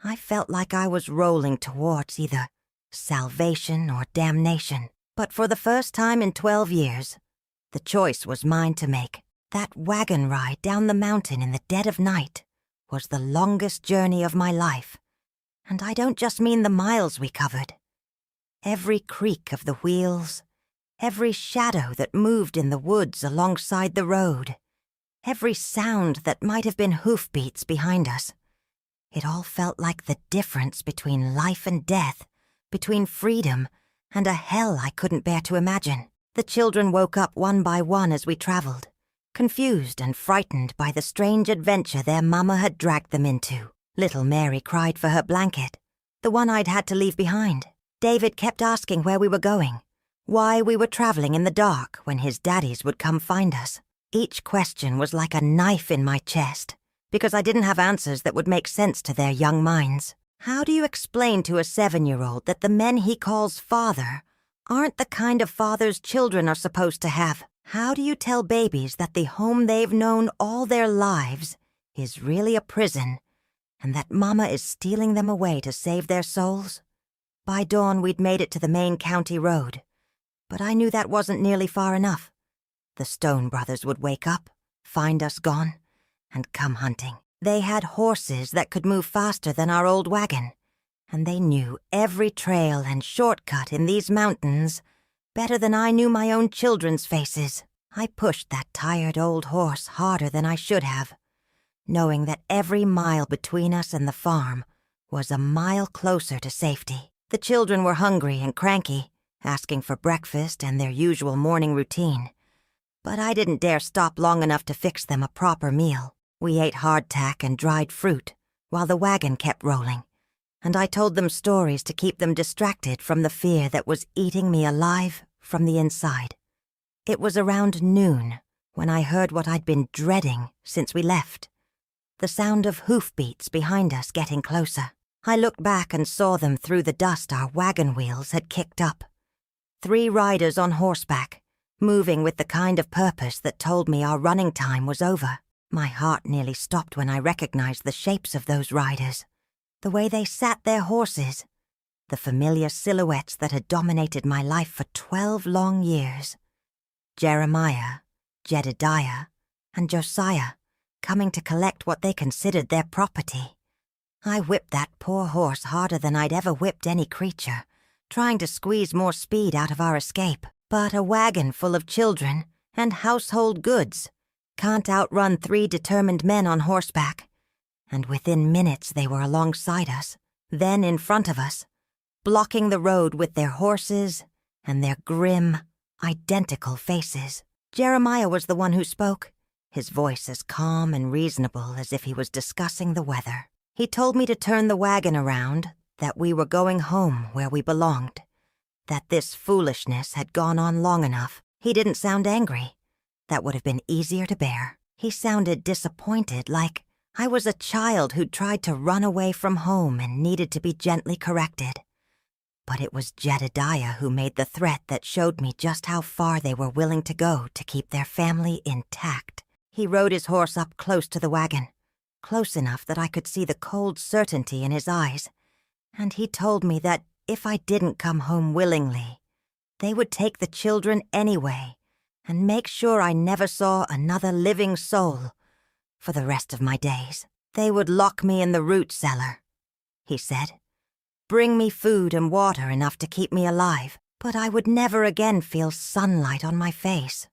I felt like I was rolling towards either salvation or damnation. But for the first time in 12 years, the choice was mine to make. That wagon ride down the mountain in the dead of night was the longest journey of my life, and I don't just mean the miles we covered. Every creak of the wheels, every shadow that moved in the woods alongside the road, every sound that might have been hoofbeats behind us, it all felt like the difference between life and death, between freedom and a hell I couldn't bear to imagine. The children woke up one by one as we traveled, confused and frightened by the strange adventure their mama had dragged them into. Little Mary cried for her blanket, the one I'd had to leave behind. David kept asking where we were going, why we were traveling in the dark when his daddies would come find us. Each question was like a knife in my chest, because I didn't have answers that would make sense to their young minds. How do you explain to a 7-year-old that the men he calls father aren't the kind of fathers children are supposed to have? How do you tell babies that the home they've known all their lives is really a prison, and that Mama is stealing them away to save their souls? By dawn, we'd made it to the main county road, but I knew that wasn't nearly far enough. The Stone brothers would wake up, find us gone, and come hunting. They had horses that could move faster than our old wagon, and they knew every trail and shortcut in these mountains better than I knew my own children's faces. I pushed that tired old horse harder than I should have, knowing that every mile between us and the farm was a mile closer to safety. The children were hungry and cranky, asking for breakfast and their usual morning routine, but I didn't dare stop long enough to fix them a proper meal. We ate hardtack and dried fruit while the wagon kept rolling, and I told them stories to keep them distracted from the fear that was eating me alive from the inside. It was around noon when I heard what I'd been dreading since we left, the sound of hoofbeats behind us getting closer. I looked back and saw them through the dust our wagon wheels had kicked up. 3 riders on horseback, moving with the kind of purpose that told me our running time was over. My heart nearly stopped when I recognized the shapes of those riders, the way they sat their horses, the familiar silhouettes that had dominated my life for 12 long years. Jeremiah, Jedediah, and Josiah, coming to collect what they considered their property. I whipped that poor horse harder than I'd ever whipped any creature, trying to squeeze more speed out of our escape. But a wagon full of children and household goods can't outrun 3 determined men on horseback, and within minutes they were alongside us, then in front of us, blocking the road with their horses and their grim, identical faces. Jeremiah was the one who spoke, his voice as calm and reasonable as if he was discussing the weather. He told me to turn the wagon around, that we were going home where we belonged, that this foolishness had gone on long enough. He didn't sound angry. That would have been easier to bear. He sounded disappointed, like I was a child who'd tried to run away from home and needed to be gently corrected. But it was Jedediah who made the threat that showed me just how far they were willing to go to keep their family intact. He rode his horse up close to the wagon, close enough that I could see the cold certainty in his eyes, and he told me that if I didn't come home willingly, they would take the children anyway and make sure I never saw another living soul for the rest of my days. They would lock me in the root cellar, he said, bring me food and water enough to keep me alive, but I would never again feel sunlight on my face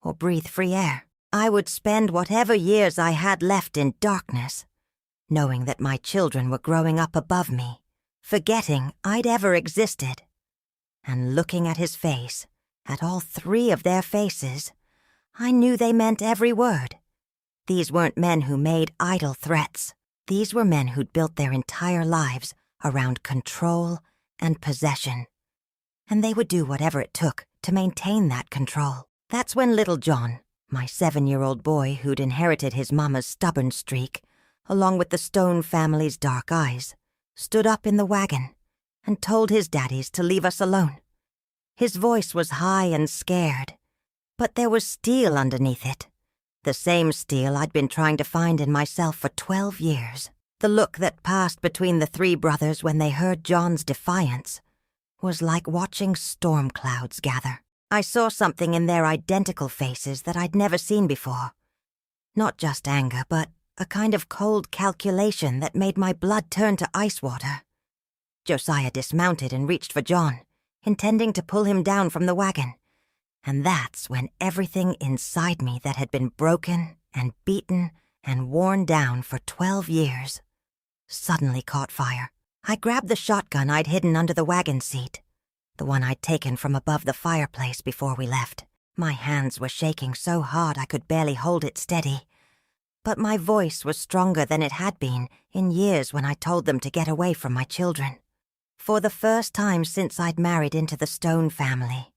or breathe free air. I would spend whatever years I had left in darkness, knowing that my children were growing up above me, forgetting I'd ever existed. And looking at his face, at all 3 of their faces, I knew they meant every word. These weren't men who made idle threats. These were men who'd built their entire lives around control and possession. And they would do whatever it took to maintain that control. That's when little John, my 7-year-old boy who'd inherited his mama's stubborn streak, along with the Stone family's dark eyes, stood up in the wagon and told his daddies to leave us alone. His voice was high and scared, but there was steel underneath it, the same steel I'd been trying to find in myself for 12 years. The look that passed between the 3 brothers when they heard John's defiance was like watching storm clouds gather. I saw something in their identical faces that I'd never seen before. Not just anger, but a kind of cold calculation that made my blood turn to ice water. Josiah dismounted and reached for John, intending to pull him down from the wagon. And that's when everything inside me that had been broken and beaten and worn down for 12 years suddenly caught fire. I grabbed the shotgun I'd hidden under the wagon seat, the one I'd taken from above the fireplace before we left. My hands were shaking so hard I could barely hold it steady. But my voice was stronger than it had been in years when I told them to get away from my children. For the first time since I'd married into the Stone family,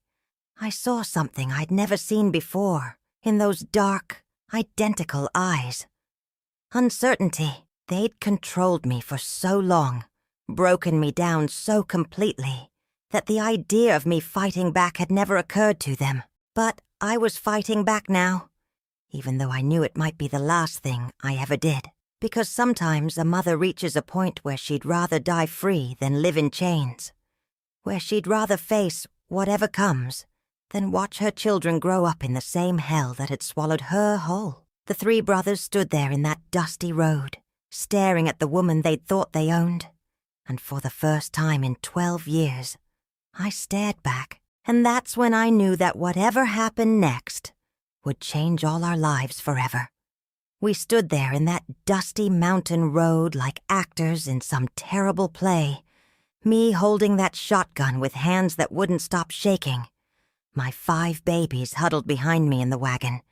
I saw something I'd never seen before in those dark, identical eyes. Uncertainty. They'd controlled me for so long, broken me down so completely, that the idea of me fighting back had never occurred to them. But I was fighting back now, even though I knew it might be the last thing I ever did. Because sometimes a mother reaches a point where she'd rather die free than live in chains, where she'd rather face whatever comes than watch her children grow up in the same hell that had swallowed her whole. The three brothers stood there in that dusty road, staring at the woman they'd thought they owned, and for the first time in 12 years, I stared back, and that's when I knew that whatever happened next would change all our lives forever. We stood there in that dusty mountain road like actors in some terrible play, me holding that shotgun with hands that wouldn't stop shaking, my 5 babies huddled behind me in the wagon,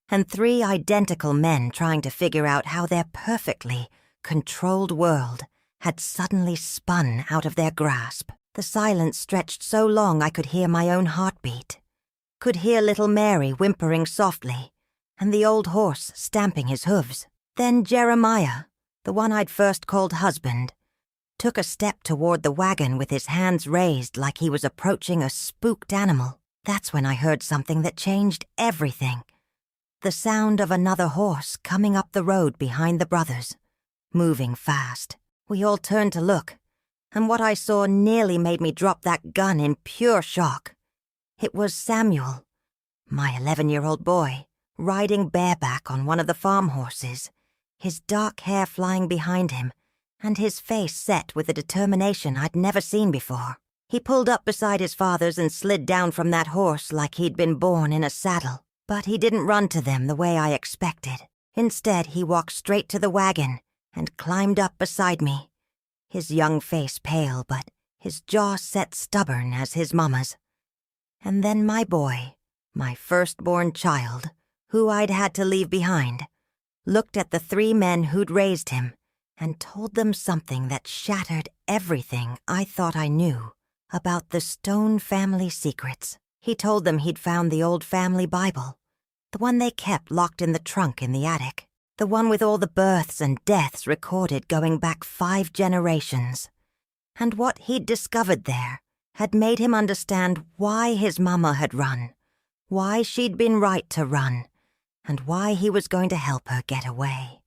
and 3 identical men trying to figure out how their perfectly controlled world had suddenly spun out of their grasp. The silence stretched so long I could hear my own heartbeat, could hear little Mary whimpering softly, and the old horse stamping his hooves. Then Jeremiah, the one I'd first called husband, took a step toward the wagon with his hands raised like he was approaching a spooked animal. That's when I heard something that changed everything. The sound of another horse coming up the road behind the brothers, moving fast. We all turned to look, and what I saw nearly made me drop that gun in pure shock. It was Samuel, my 11-year-old boy, riding bareback on one of the farm horses, his dark hair flying behind him, and his face set with a determination I'd never seen before. He pulled up beside his father's and slid down from that horse like he'd been born in a saddle. But he didn't run to them the way I expected. Instead, he walked straight to the wagon and climbed up beside me, his young face pale but his jaw set stubborn as his mama's. And then my boy, my firstborn child, who I'd had to leave behind, looked at the 3 men who'd raised him and told them something that shattered everything I thought I knew about the Stone family secrets. He told them he'd found the old family Bible, the one they kept locked in the trunk in the attic, the one with all the births and deaths recorded going back 5 generations. And what he'd discovered there had made him understand why his mama had run, why she'd been right to run, and why he was going to help her get away.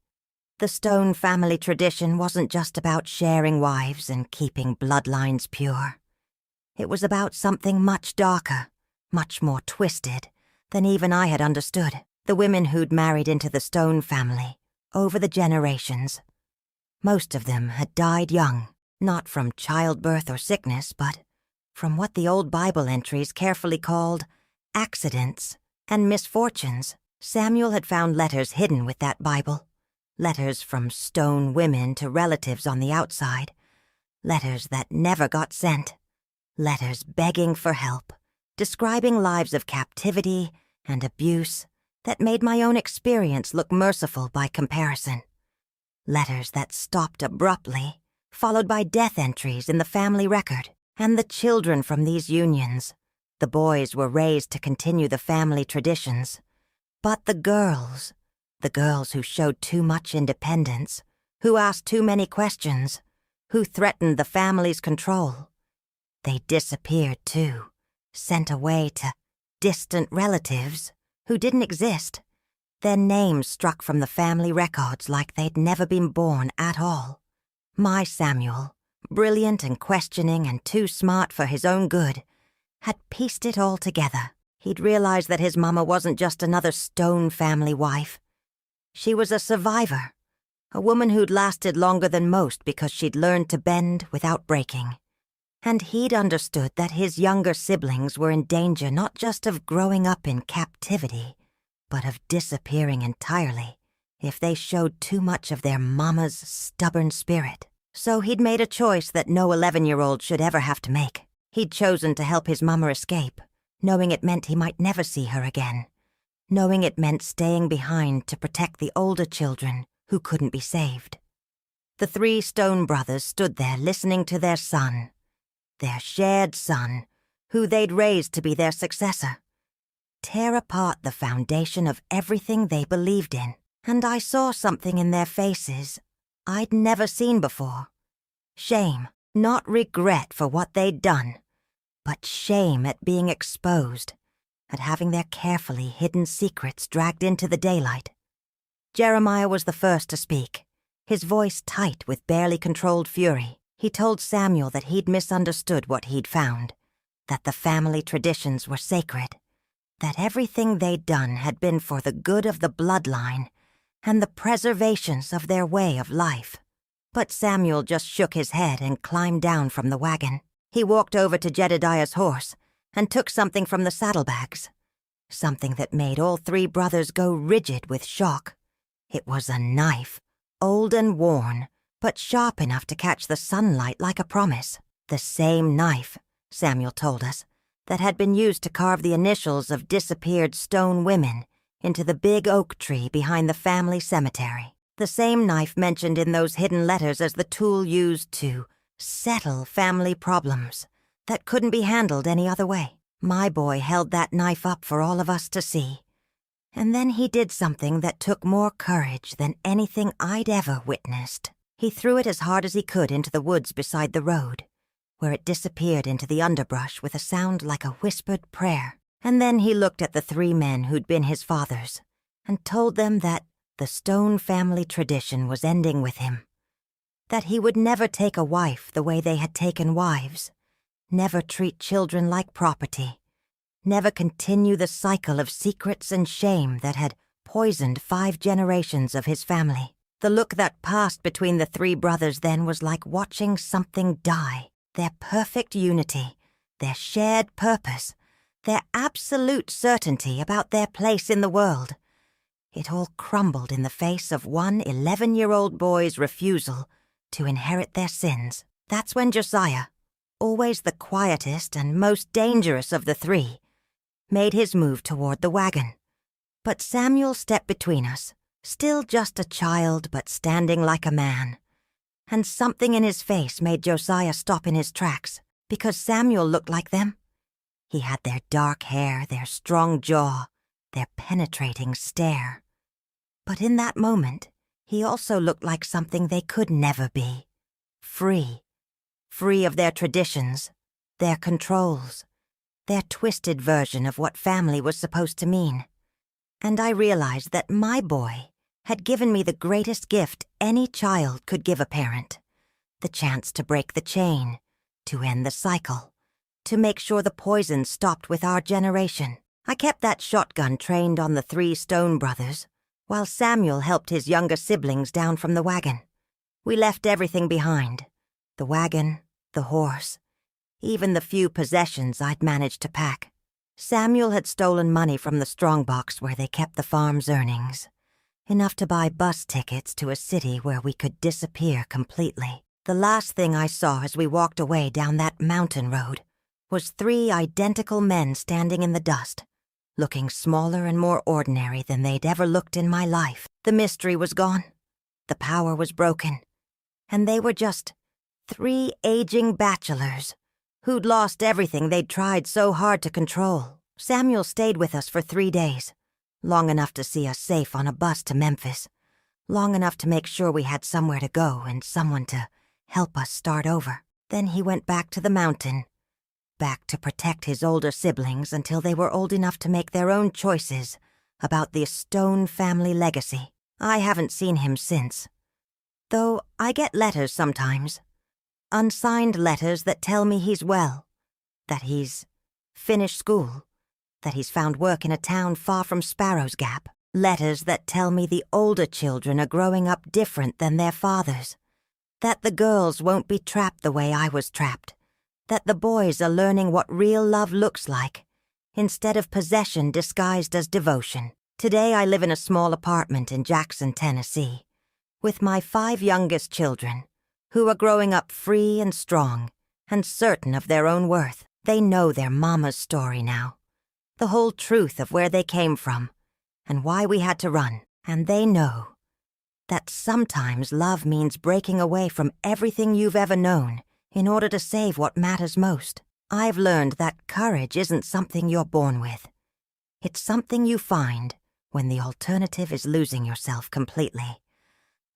The Stone family tradition wasn't just about sharing wives and keeping bloodlines pure. It was about something much darker, much more twisted than even I had understood. The women who'd married into the Stone family over the generations. Most of them had died young, not from childbirth or sickness, but from what the old Bible entries carefully called accidents and misfortunes. Samuel had found letters hidden with that Bible, letters from Stone women to relatives on the outside, letters that never got sent, letters begging for help, describing lives of captivity and abuse that made my own experience look merciful by comparison. Letters that stopped abruptly, followed by death entries in the family record. And the children from these unions, the boys were raised to continue the family traditions. But the girls who showed too much independence, who asked too many questions, who threatened the family's control, they disappeared too, sent away to distant relatives who didn't exist, their names struck from the family records like they'd never been born at all. My Samuel, brilliant and questioning and too smart for his own good, had pieced it all together. He'd realized that his mama wasn't just another Stone family wife. She was a survivor, a woman who'd lasted longer than most because she'd learned to bend without breaking. And he'd understood that his younger siblings were in danger not just of growing up in captivity, but of disappearing entirely if they showed too much of their mama's stubborn spirit. So he'd made a choice that no 11-year-old should ever have to make. He'd chosen to help his mama escape, knowing it meant he might never see her again, knowing it meant staying behind to protect the older children who couldn't be saved. The 3 Stone brothers stood there listening to their son, their shared son, who they'd raised to be their successor, tear apart the foundation of everything they believed in. And I saw something in their faces I'd never seen before. Shame, not regret for what they'd done, but shame at being exposed, at having their carefully hidden secrets dragged into the daylight. Jeremiah was the first to speak, his voice tight with barely controlled fury. He told Samuel that he'd misunderstood what he'd found, that the family traditions were sacred, that everything they'd done had been for the good of the bloodline and the preservations of their way of life. But Samuel just shook his head and climbed down from the wagon. He walked over to Jedediah's horse and took something from the saddlebags, something that made all 3 brothers go rigid with shock. It was a knife, old and worn, but sharp enough to catch the sunlight like a promise. The same knife, Samuel told us, that had been used to carve the initials of disappeared stone women into the big oak tree behind the family cemetery. The same knife mentioned in those hidden letters as the tool used to settle family problems that couldn't be handled any other way. My boy held that knife up for all of us to see. And then he did something that took more courage than anything I'd ever witnessed. He threw it as hard as he could into the woods beside the road, where it disappeared into the underbrush with a sound like a whispered prayer. And then he looked at the 3 men who'd been his fathers and told them that the Stone family tradition was ending with him, that he would never take a wife the way they had taken wives, never treat children like property, never continue the cycle of secrets and shame that had poisoned 5 generations of his family. The look that passed between the 3 brothers then was like watching something die, their perfect unity, their shared purpose, their absolute certainty about their place in the world. It all crumbled in the face of one 11-year-old boy's refusal to inherit their sins. That's when Josiah, always the quietest and most dangerous of the 3, made his move toward the wagon. But Samuel stepped between us, still just a child but standing like a man. And something in his face made Josiah stop in his tracks, because Samuel looked like them. He had their dark hair, their strong jaw, their penetrating stare. But in that moment, he also looked like something they could never be. Free. Free of their traditions, their controls, their twisted version of what family was supposed to mean. And I realized that my boy had given me the greatest gift any child could give a parent, the chance to break the chain, to end the cycle, to make sure the poison stopped with our generation. I kept that shotgun trained on the 3 Stone brothers, while Samuel helped his younger siblings down from the wagon. We left everything behind, the wagon, the horse, even the few possessions I'd managed to pack. Samuel had stolen money from the strongbox where they kept the farm's earnings, enough to buy bus tickets to a city where we could disappear completely. The last thing I saw as we walked away down that mountain road was 3 identical men standing in the dust, looking smaller and more ordinary than they'd ever looked in my life. The mystery was gone, the power was broken, and they were just 3 aging bachelors who'd lost everything they'd tried so hard to control. Samuel stayed with us for 3 days, long enough to see us safe on a bus to Memphis, long enough to make sure we had somewhere to go and someone to help us start over. Then he went back to the mountain, back to protect his older siblings until they were old enough to make their own choices about the Stone family legacy. I haven't seen him since, though I get letters sometimes, unsigned letters that tell me he's well, that he's finished school, that he's found work in a town far from Sparrow's Gap, letters that tell me the older children are growing up different than their fathers, that the girls won't be trapped the way I was trapped, that the boys are learning what real love looks like, instead of possession disguised as devotion. Today I live in a small apartment in Jackson, Tennessee, with my 5 youngest children, who are growing up free and strong and certain of their own worth. They know their mama's story now, the whole truth of where they came from and why we had to run. And they know that sometimes love means breaking away from everything you've ever known in order to save what matters most. I've learned that courage isn't something you're born with. It's something you find when the alternative is losing yourself completely.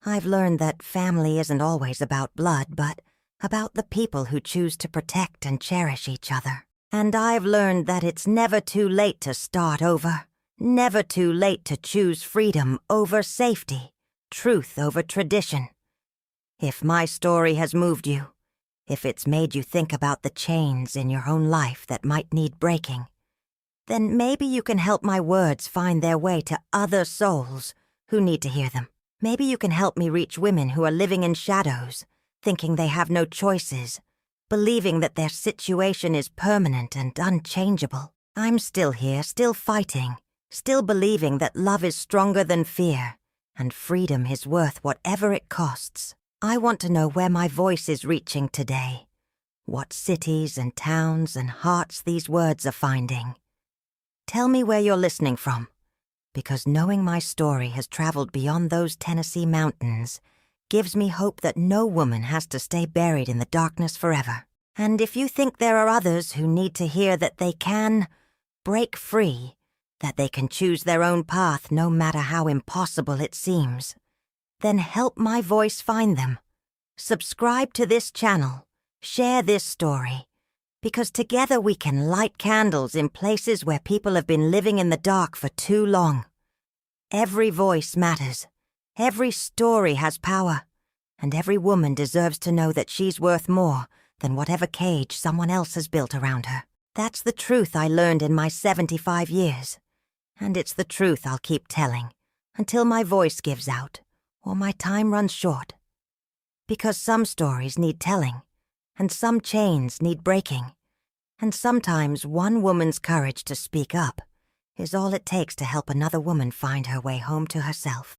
I've learned that family isn't always about blood, but about the people who choose to protect and cherish each other. And I've learned that it's never too late to start over, never too late to choose freedom over safety, truth over tradition. If my story has moved you, if it's made you think about the chains in your own life that might need breaking, then maybe you can help my words find their way to other souls who need to hear them. Maybe you can help me reach women who are living in shadows, thinking they have no choices, believing that their situation is permanent and unchangeable. I'm still here, still fighting, still believing that love is stronger than fear, and freedom is worth whatever it costs. I want to know where my voice is reaching today, what cities and towns and hearts these words are finding. Tell me where you're listening from, because knowing my story has traveled beyond those Tennessee mountains gives me hope that no woman has to stay buried in the darkness forever. And if you think there are others who need to hear that they can break free, that they can choose their own path no matter how impossible it seems, then help my voice find them. Subscribe to this channel, share this story, because together we can light candles in places where people have been living in the dark for too long. Every voice matters, every story has power, and every woman deserves to know that she's worth more than whatever cage someone else has built around her. That's the truth I learned in my 75 years, and it's the truth I'll keep telling until my voice gives out or my time runs short. Because some stories need telling, and some chains need breaking, and sometimes one woman's courage to speak up is all it takes to help another woman find her way home to herself.